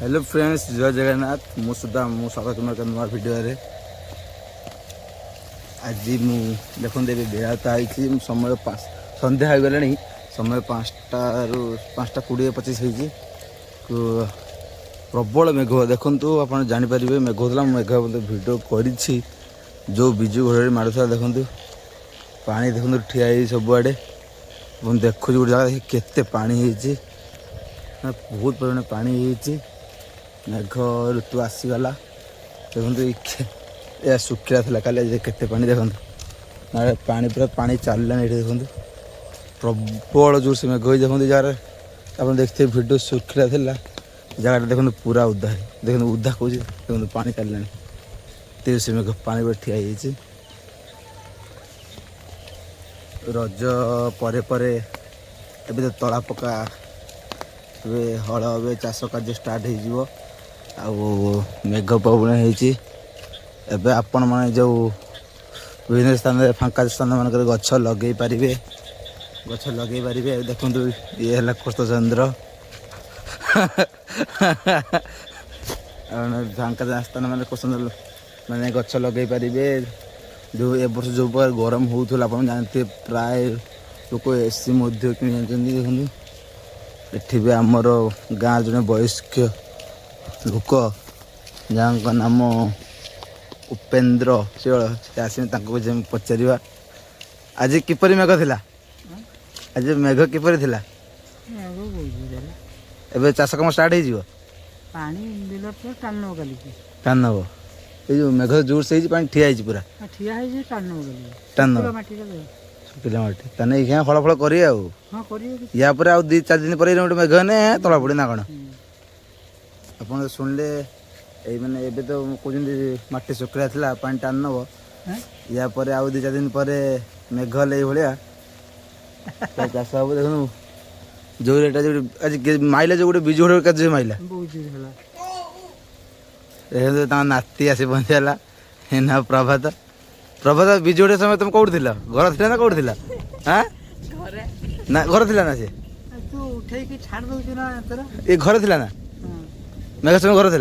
Hello friends, जय जगन्नाथ। मु सुधा मु स्वागत तुम नुआ भिडियो। आज मु देखते बेला तो आई समय सन्ध्या हो गला। समय 5:20-5:25 होती। प्रबल मेघ देखु आप जापर मेघ होता। मेघ भिडियो करी जो बिजु घड़े मारूला देखु पा देखु ठिया सबुआड़े देखु गोटे जगह केते पानी होती। बहुत परिमाण पानी होती। मेघ ऋतु आसीगला देखते यह सुखिला था काली केते पानी देखते ना पानी पूरा पानी चललानी ये देखते प्रबल जोर से मेघ देखते जगार आप देखते भिडियो सुखिला था जगह देखते पूरा उदा है। देखते उदा कौन देखते पानी चललानी तेज से मेघ पानी पूरा ठिया रज परे तो तला पका हल हे चाष कार्य स्टार्ट हो मेघ पवन होती। आपण मैंने जो विभिन्न स्थान फांका स्थान मानक गछ लगे पारे देखु ये है कृष्णचंद्र फांका स्थान मान कृष्णचंद्र मैंने गछ लगे पारे। जो ए वर्ष जो गरम होता आप जानते प्राय लोग एसी कि एठी भी आमर गाँव जड़े वयस्क लोक जहाँ नाम उपेन्द्र शेल से आस पचार आज किपर मेघ थिला। आज मेघ किपर थिला। एबे चाष कम स्टार्ट हो टाण नब ये जो मेघ जोर से पानी ठिया पूरा टाण शुखिला माटी ताने यहाँ फल फल करी या पर आ 2-4 दिन पर गोटे मेघ ने तला पड़े ना कौन आप शुणिले ये मैंने एबे तो कहते माटी शुखिला था पानी टाण नब या पर आ 2-4 दिन पर मेघ ले भाया चाष हम देखो जो रेट आज माइला जो गोटे बिजु घड़ के माइला नाती आसी पहुँचला ना प्रभात प्रभात बिजु घड़ समय तुम कौट घर थी ना कौट हाँ ना घर थी ना से ये घर थी ना मेघ समय घर थी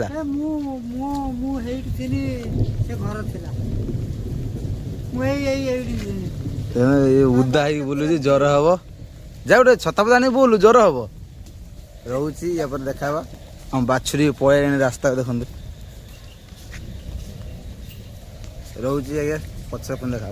उदा है बोलू ज्वर हम जा गोटे छता पता नहीं बोलू ज्वर हम रोची या पर देखा हम बाछुरी पड़े रास्ता देखते रोची आज्ञा पचास देखा।